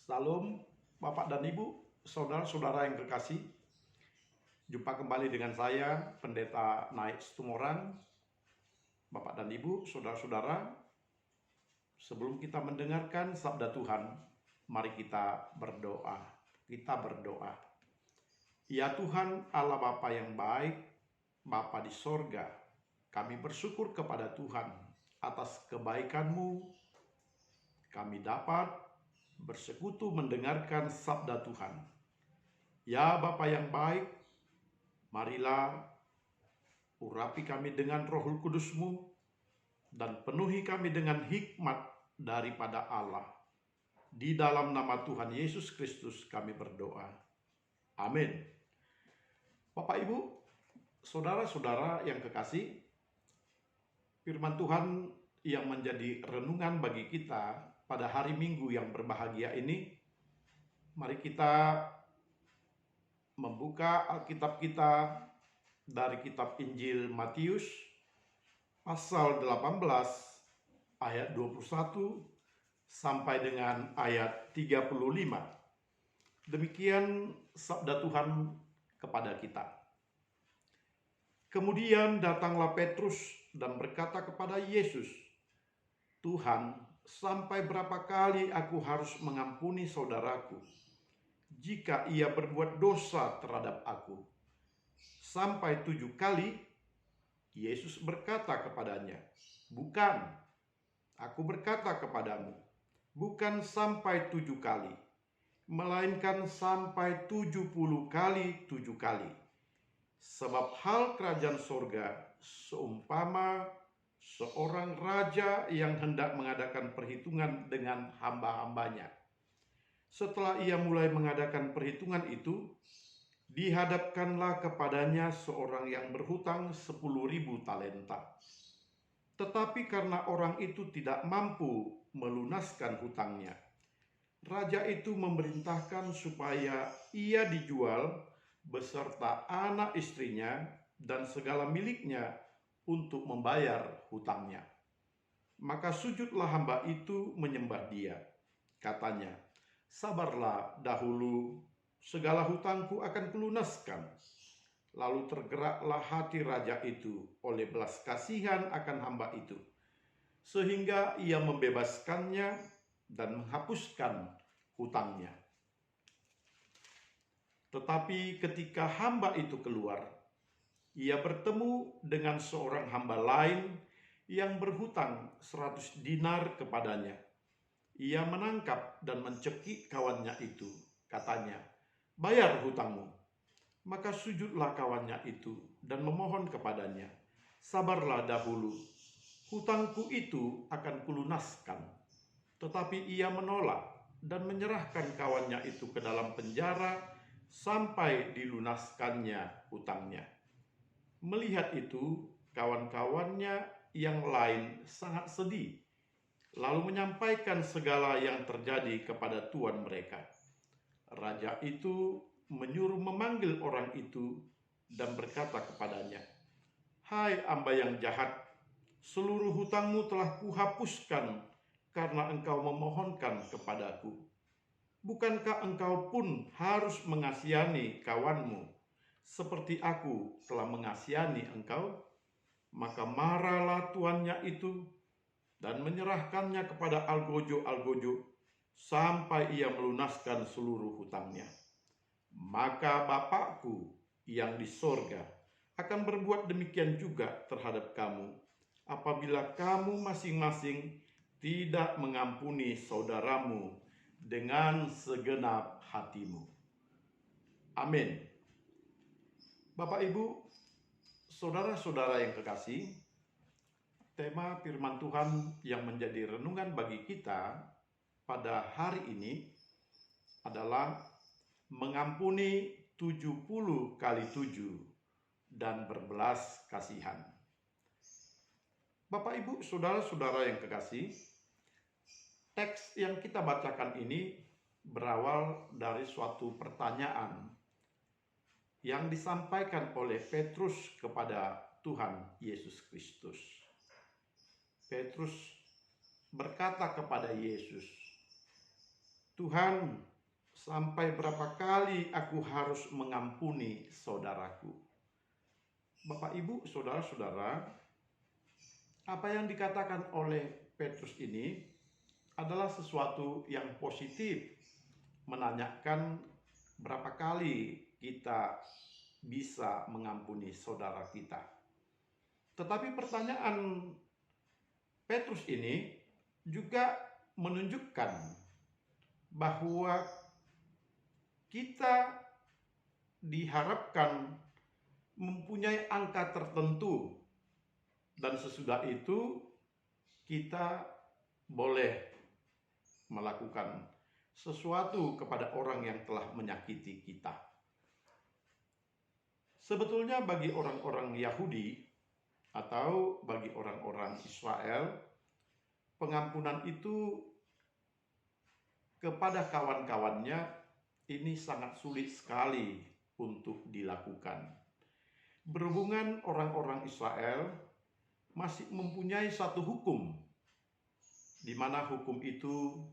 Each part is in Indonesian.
Salam Bapak dan Ibu, saudara-saudara yang kekasih. Jumpa kembali dengan saya, Pendeta Naik Tumoran. Bapak dan Ibu, saudara-saudara, sebelum kita mendengarkan sabda Tuhan, mari kita berdoa. Kita berdoa. Ya Tuhan, Allah Bapa yang baik, Bapa di sorga, kami bersyukur kepada Tuhan atas kebaikan-Mu. Kami dapat bersekutu mendengarkan sabda Tuhan. Ya Bapa yang baik, marilah urapi kami dengan Roh Kudus-Mu dan penuhi kami dengan hikmat daripada Allah. Di dalam nama Tuhan Yesus Kristus kami berdoa. Amin. Bapak Ibu, saudara-saudara yang kekasih, firman Tuhan yang menjadi renungan bagi kita pada hari Minggu yang berbahagia ini, mari kita membuka Alkitab kita dari kitab Injil Matius pasal 18 ayat 21 sampai dengan ayat 35. Demikian sabda Tuhan kepada kita. Kemudian datanglah Petrus dan berkata kepada Yesus, "Tuhan, sampai berapa kali aku harus mengampuni saudaraku jika ia berbuat dosa terhadap aku? Sampai 7 kali?" Yesus berkata kepadanya, "Bukan, aku berkata kepadamu, bukan sampai 7 kali, melainkan sampai 70 kali 7 kali. Sebab hal kerajaan sorga seumpama seorang raja yang hendak mengadakan perhitungan dengan hamba-hambanya. Setelah ia mulai mengadakan perhitungan itu, dihadapkanlah kepadanya seorang yang berhutang 10.000 talenta. Tetapi karena orang itu tidak mampu melunaskan hutangnya, raja itu memerintahkan supaya ia dijual beserta anak istrinya dan segala miliknya untuk membayar hutangnya. Maka sujudlah hamba itu menyembah dia. Katanya, 'Sabarlah dahulu, segala hutangku akan kulunaskan.' Lalu tergeraklah hati raja itu oleh belas kasihan akan hamba itu, sehingga ia membebaskannya dan menghapuskan hutangnya. Tetapi ketika hamba itu keluar, ia bertemu dengan seorang hamba lain yang berhutang 100 dinar kepadanya. Ia menangkap dan mencekik kawannya itu. Katanya, 'Bayar hutangmu.' Maka sujudlah kawannya itu dan memohon kepadanya, 'Sabarlah dahulu, hutangku itu akan kulunaskan.' Tetapi ia menolak dan menyerahkan kawannya itu ke dalam penjara sampai dilunaskannya hutangnya. Melihat itu, kawan-kawannya yang lain sangat sedih, lalu menyampaikan segala yang terjadi kepada tuan mereka. Raja itu menyuruh memanggil orang itu dan berkata kepadanya, 'Hai hamba yang jahat, seluruh hutangmu telah kuhapuskan karena engkau memohonkan kepadaku. Bukankah engkau pun harus mengasihani kawanmu seperti aku telah mengasihani engkau?' Maka marahlah tuannya itu dan menyerahkannya kepada algojo-algojo sampai ia melunaskan seluruh hutangnya. Maka Bapakku yang di sorga akan berbuat demikian juga terhadap kamu, apabila kamu masing-masing tidak mengampuni saudaramu dengan segenap hatimu." Amin. Bapak Ibu, saudara-saudara yang kekasih, tema firman Tuhan yang menjadi renungan bagi kita pada hari ini adalah mengampuni 70 kali 7 dan berbelas kasihan. Bapak Ibu, saudara-saudara yang kekasih, teks yang kita bacakan ini berawal dari suatu pertanyaan yang disampaikan oleh Petrus kepada Tuhan Yesus Kristus. Petrus berkata kepada Yesus, Tuhan, sampai berapa kali aku harus mengampuni saudaraku? Bapak, Ibu, saudara-saudara, apa yang dikatakan oleh Petrus ini adalah sesuatu yang positif, menanyakan berapa kali kita bisa mengampuni saudara kita. Tetapi pertanyaan Petrus ini juga menunjukkan bahwa kita diharapkan mempunyai angka tertentu, dan sesudah itu kita boleh melakukan sesuatu kepada orang yang telah menyakiti kita. Sebetulnya bagi orang-orang Yahudi atau bagi orang-orang Israel, pengampunan itu kepada kawan-kawannya ini sangat sulit sekali untuk dilakukan. Berhubungan orang-orang Israel masih mempunyai satu hukum, di mana hukum itu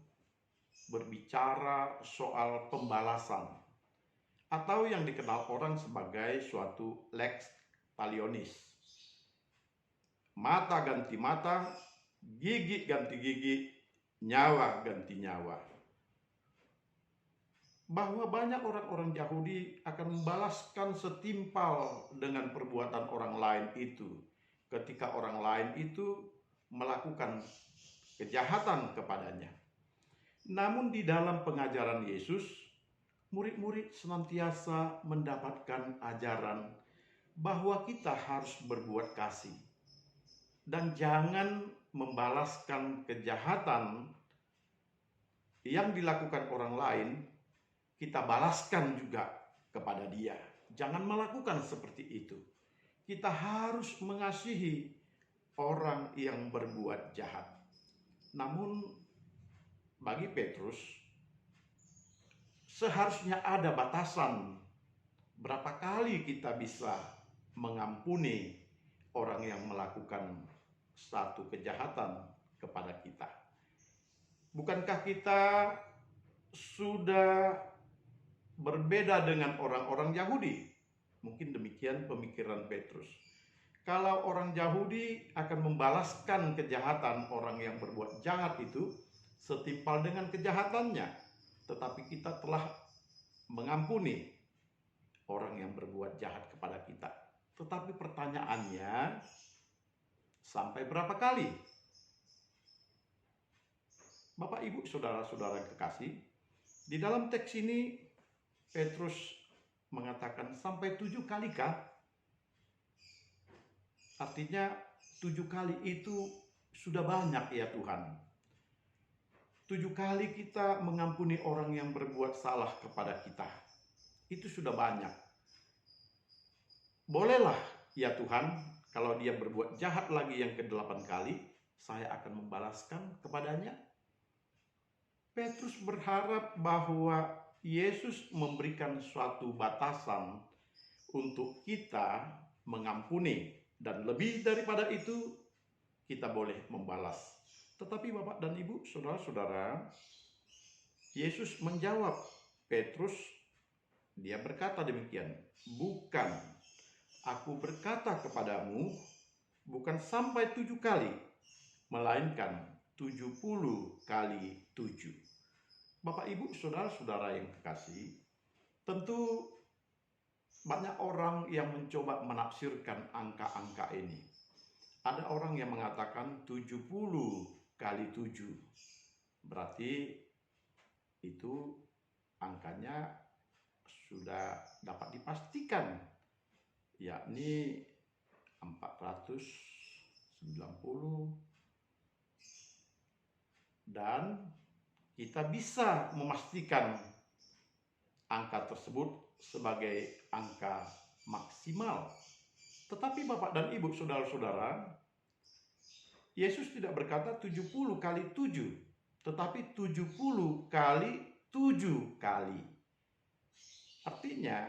berbicara soal pembalasan, atau yang dikenal orang sebagai suatu lex talionis. Mata ganti mata, gigi ganti gigi, nyawa ganti nyawa. Bahwa banyak orang-orang Yahudi akan membalaskan setimpal dengan perbuatan orang lain itu ketika orang lain itu melakukan kejahatan kepadanya. Namun di dalam pengajaran Yesus, murid-murid senantiasa mendapatkan ajaran bahwa kita harus berbuat kasih dan jangan membalaskan kejahatan yang dilakukan orang lain, kita balaskan juga kepada dia. Jangan melakukan seperti itu. Kita harus mengasihi orang yang berbuat jahat. Namun bagi Petrus, seharusnya ada batasan berapa kali kita bisa mengampuni orang yang melakukan satu kejahatan kepada kita. Bukankah kita sudah berbeda dengan orang-orang Yahudi? Mungkin demikian pemikiran Petrus. Kalau orang Yahudi akan membalaskan kejahatan orang yang berbuat jahat itu setimpal dengan kejahatannya, tetapi kita telah mengampuni orang yang berbuat jahat kepada kita. Tetapi pertanyaannya, sampai berapa kali? Bapak, Ibu, saudara-saudara yang kekasih, di dalam teks ini Petrus mengatakan sampai 7 kali kah? Artinya 7 kali itu sudah banyak ya Tuhan. 7 kali kita mengampuni orang yang berbuat salah kepada kita. Itu sudah banyak. Bolehlah ya Tuhan, kalau dia berbuat jahat lagi yang ke-8 kali, saya akan membalaskan kepadanya. Petrus berharap bahwa Yesus memberikan suatu batasan untuk kita mengampuni, dan lebih daripada itu kita boleh membalas. Tetapi Bapak dan Ibu, saudara-saudara, Yesus menjawab Petrus, dia berkata demikian, bukan, aku berkata kepadamu, bukan sampai 7 kali, melainkan 70 kali 7. Bapak, Ibu, saudara-saudara yang kekasih, tentu banyak orang yang mencoba menafsirkan angka-angka ini. Ada orang yang mengatakan 70 kali 7. Berarti itu angkanya sudah dapat dipastikan, yakni 490. Dan kita bisa memastikan angka tersebut sebagai angka maksimal. Tetapi Bapak dan Ibu, saudara-saudara, Yesus tidak berkata 70 kali 7, tetapi 70 kali 7 kali. Artinya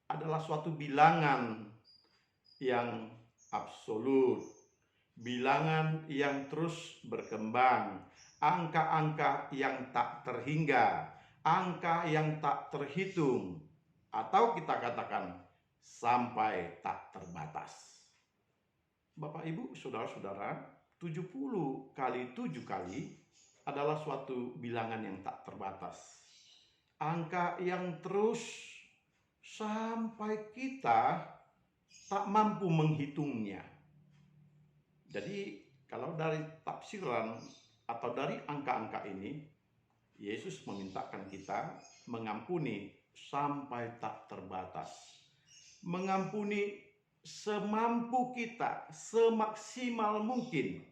adalah suatu bilangan yang absolut, bilangan yang terus berkembang, angka-angka yang tak terhingga, angka yang tak terhitung, atau kita katakan sampai tak terbatas. Bapak Ibu, saudara-saudara, 70 kali 7 kali adalah suatu bilangan yang tak terbatas. Angka yang terus sampai kita tak mampu menghitungnya. Jadi kalau dari tafsiran atau dari angka-angka ini, Yesus memintakan kita mengampuni sampai tak terbatas. Mengampuni semampu kita, semaksimal mungkin.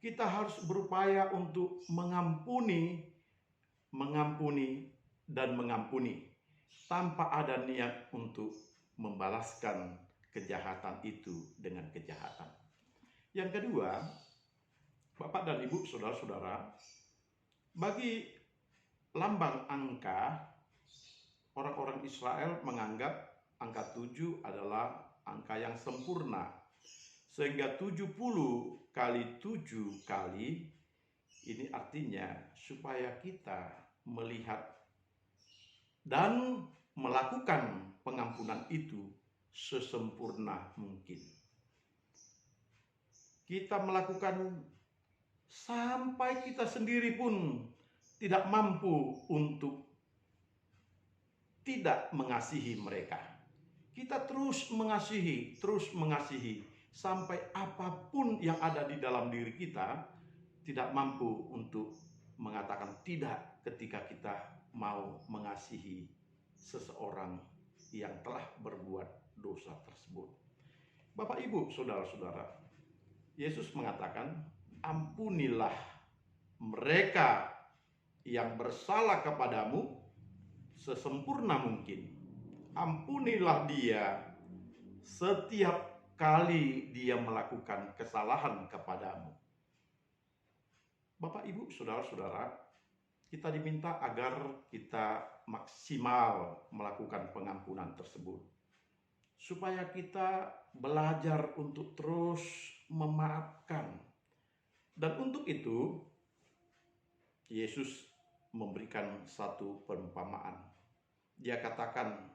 Kita harus berupaya untuk mengampuni, dan mengampuni. Tanpa ada niat untuk membalaskan kejahatan itu dengan kejahatan. Yang kedua, Bapak dan Ibu, saudara-saudara, bagi lambang angka, orang-orang Israel menganggap angka 7 adalah angka yang sempurna. Sehingga 70 kali 7 kali, ini artinya supaya kita melihat dan melakukan pengampunan itu sesempurna mungkin. Kita melakukan sampai kita sendiri pun tidak mampu untuk tidak mengasihi mereka. Kita terus mengasihi sampai apapun yang ada di dalam diri kita tidak mampu untuk mengatakan tidak ketika kita mau mengasihi seseorang yang telah berbuat dosa tersebut. Bapak Ibu, saudara-saudara, Yesus mengatakan, ampunilah mereka yang bersalah kepadamu sesempurna mungkin. Ampunilah dia setiap kali dia melakukan kesalahan kepadamu. Bapak, Ibu, saudara-saudara, kita diminta agar kita maksimal melakukan pengampunan tersebut. Supaya kita belajar untuk terus memaafkan. Dan untuk itu, Yesus memberikan satu perumpamaan. Dia katakan,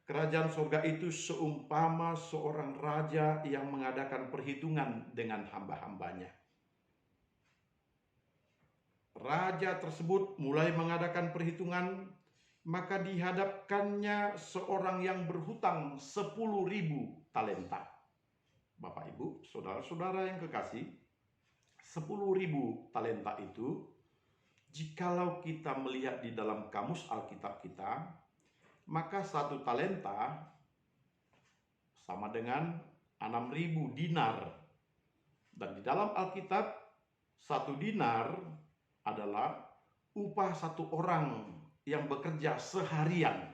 kerajaan surga itu seumpama seorang raja yang mengadakan perhitungan dengan hamba-hambanya. Raja tersebut mulai mengadakan perhitungan, maka dihadapkannya seorang yang berhutang 10.000 talenta. Bapak, Ibu, saudara-saudara yang kekasih, 10.000 talenta itu, jikalau kita melihat di dalam kamus Alkitab kita, maka 1 talenta sama dengan 6.000 dinar. Dan di dalam Alkitab, 1 dinar adalah upah 1 orang yang bekerja seharian.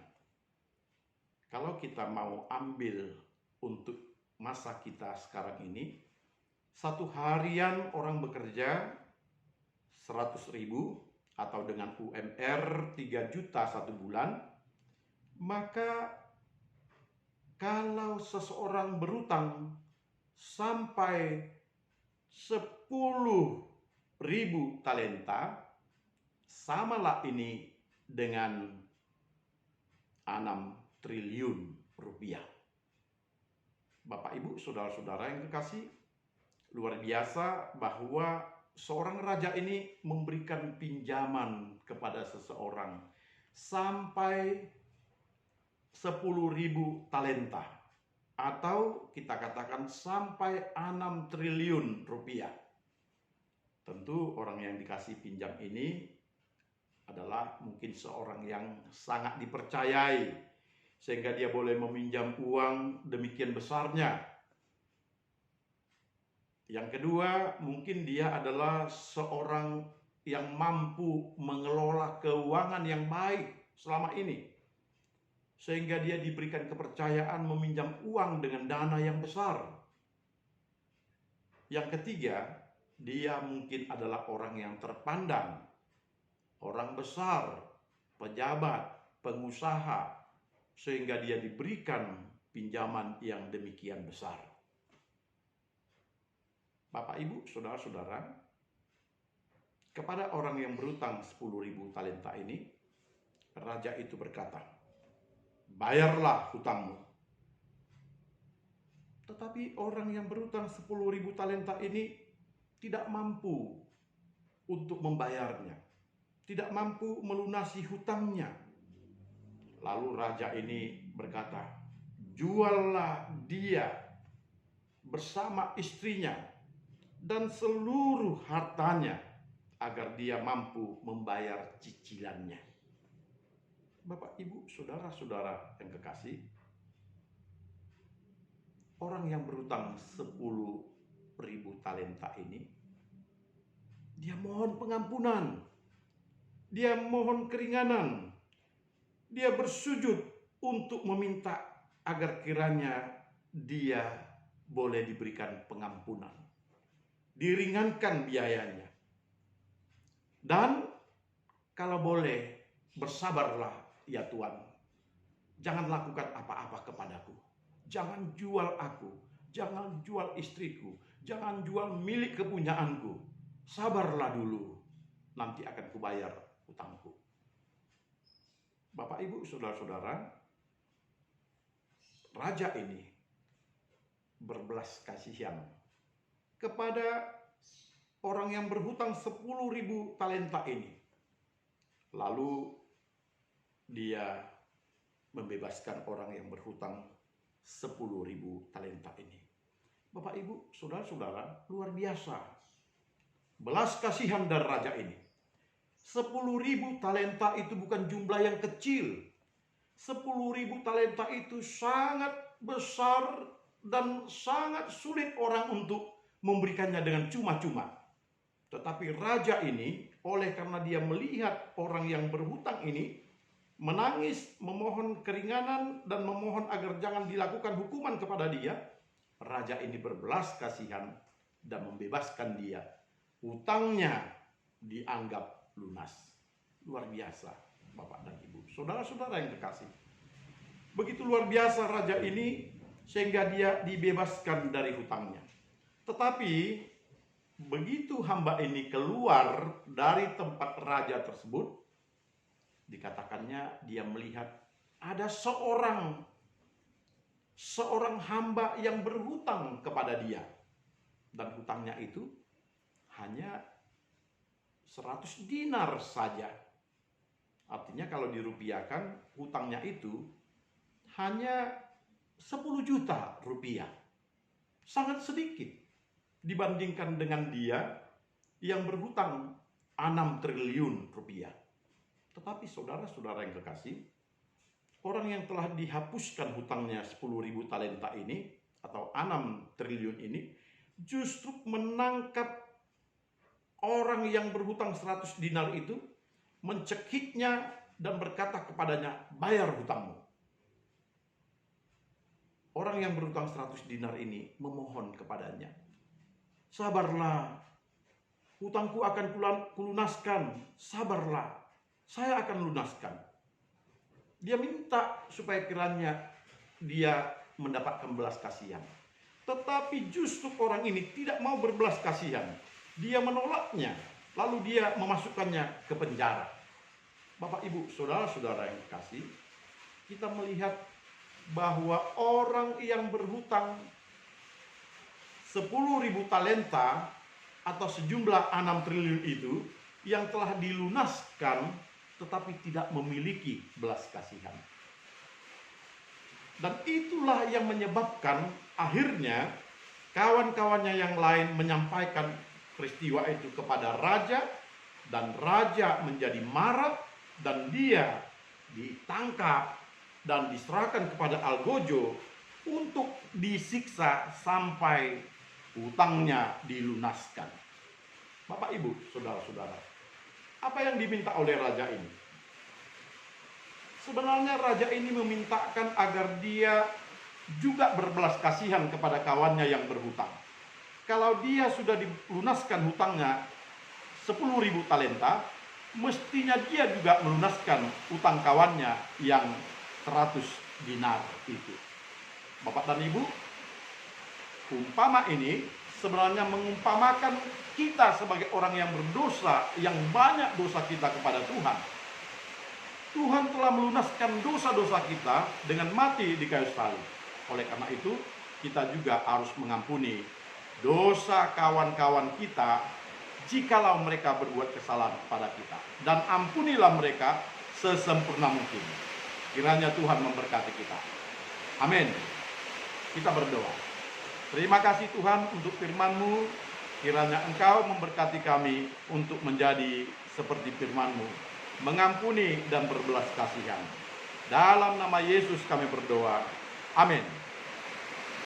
Kalau kita mau ambil untuk masa kita sekarang ini, 1 harian orang bekerja 100.000 atau dengan UMR 3 juta 1 bulan, maka kalau seseorang berutang sampai 10.000 talenta, samalah ini dengan 6 triliun rupiah. Bapak, Ibu, saudara-saudara yang kekasih, luar biasa bahwa seorang raja ini memberikan pinjaman kepada seseorang sampai 10.000 talenta, atau kita katakan sampai 6 triliun rupiah. Tentu orang yang dikasih pinjam ini adalah mungkin seorang yang sangat dipercayai, sehingga dia boleh meminjam uang demikian besarnya. Yang kedua, mungkin dia adalah seorang yang mampu mengelola keuangan yang baik selama ini, sehingga dia diberikan kepercayaan meminjam uang dengan dana yang besar. Yang ketiga, dia mungkin adalah orang yang terpandang, orang besar, pejabat, pengusaha, sehingga dia diberikan pinjaman yang demikian besar. Bapak, Ibu, saudara-saudara, Kepada orang yang berhutang 10.000 talenta ini, raja itu berkata, bayarlah hutangmu. Tetapi orang yang berhutang 10.000 talenta ini tidak mampu untuk membayarnya, tidak mampu melunasi hutangnya. Lalu raja ini berkata, juallah dia bersama istrinya dan seluruh hartanya agar dia mampu membayar cicilannya. Bapak, Ibu, saudara-saudara yang kekasih, orang yang berhutang 10.000 talenta ini, dia mohon pengampunan, dia mohon keringanan, dia bersujud untuk meminta agar kiranya dia boleh diberikan pengampunan, diringankan biayanya. Dan kalau boleh, bersabarlah ya Tuhan. Jangan lakukan apa-apa kepadaku. Jangan jual aku. Jangan jual istriku. Jangan jual milik kepunyaanku. Sabarlah dulu. Nanti akan kubayar hutangku. Bapak, Ibu, saudara-saudara, raja ini berbelas kasihan kepada orang yang berhutang 10.000 talenta ini. Lalu dia membebaskan orang yang berhutang 10.000 talenta ini. Bapak, Ibu, saudara-saudara, luar biasa belas kasihan dari raja ini. 10.000 talenta itu bukan jumlah yang kecil. 10.000 talenta itu sangat besar dan sangat sulit orang untuk memberikannya dengan cuma-cuma. Tetapi raja ini, oleh karena dia melihat orang yang berhutang ini menangis, memohon keringanan dan memohon agar jangan dilakukan hukuman kepada dia, raja ini berbelas kasihan dan membebaskan dia. Hutangnya dianggap lunas. Luar biasa, Bapak dan Ibu, saudara-saudara yang kekasih. Begitu luar biasa raja ini sehingga dia dibebaskan dari hutangnya. Tetapi begitu hamba ini keluar dari tempat raja tersebut, dikatakannya dia melihat ada seorang hamba yang berhutang kepada dia. Dan hutangnya itu hanya 100 dinar saja. Artinya kalau dirupiahkan, hutangnya itu hanya 10 juta rupiah. Sangat sedikit dibandingkan dengan dia yang berhutang 6 triliun rupiah. Tetapi saudara-saudara yang kekasih, orang yang telah dihapuskan hutangnya 10.000 talenta ini atau 6 triliun ini justru menangkap orang yang berhutang 100 dinar itu, mencekiknya dan berkata kepadanya, bayar hutangmu. Orang yang berhutang 100 dinar ini memohon kepadanya, sabarlah, hutangku akan kulunaskan, sabarlah, saya akan lunaskan. Dia minta supaya kiranya dia mendapatkan belas kasihan. Tetapi justru orang ini tidak mau berbelas kasihan. Dia menolaknya, lalu dia memasukkannya ke penjara. Bapak, Ibu, saudara-saudara yang kekasih, kita melihat bahwa orang yang berhutang 10.000 talenta atau sejumlah 6 triliun itu yang telah dilunaskan tetapi tidak memiliki belas kasihan. Dan itulah yang menyebabkan akhirnya kawan-kawannya yang lain menyampaikan peristiwa itu kepada raja, dan raja menjadi marah dan dia ditangkap dan diserahkan kepada algojo untuk disiksa sampai hutangnya dilunaskan. Bapak, Ibu, saudara-saudara, apa yang diminta oleh raja ini? Sebenarnya raja ini memintakan agar dia juga berbelas kasihan kepada kawannya yang berhutang. Kalau dia sudah dilunaskan hutangnya 10.000 talenta, mestinya dia juga melunaskan hutang kawannya yang 100 dinar itu. Bapak dan Ibu, umpama ini sebenarnya mengumpamakan kita sebagai orang yang berdosa, yang banyak dosa kita kepada Tuhan. Tuhan telah melunaskan dosa-dosa kita dengan mati di kayu salib. Oleh karena itu, kita juga harus mengampuni dosa kawan-kawan kita jikalau mereka berbuat kesalahan kepada kita. Dan ampunilah mereka sesempurna mungkin. Kiranya Tuhan memberkati kita. Amin. Kita berdoa. Terima kasih Tuhan untuk firman-Mu. Kiranya Engkau memberkati kami untuk menjadi seperti firman-Mu, mengampuni dan berbelas kasihan. Dalam nama Yesus kami berdoa. Amin.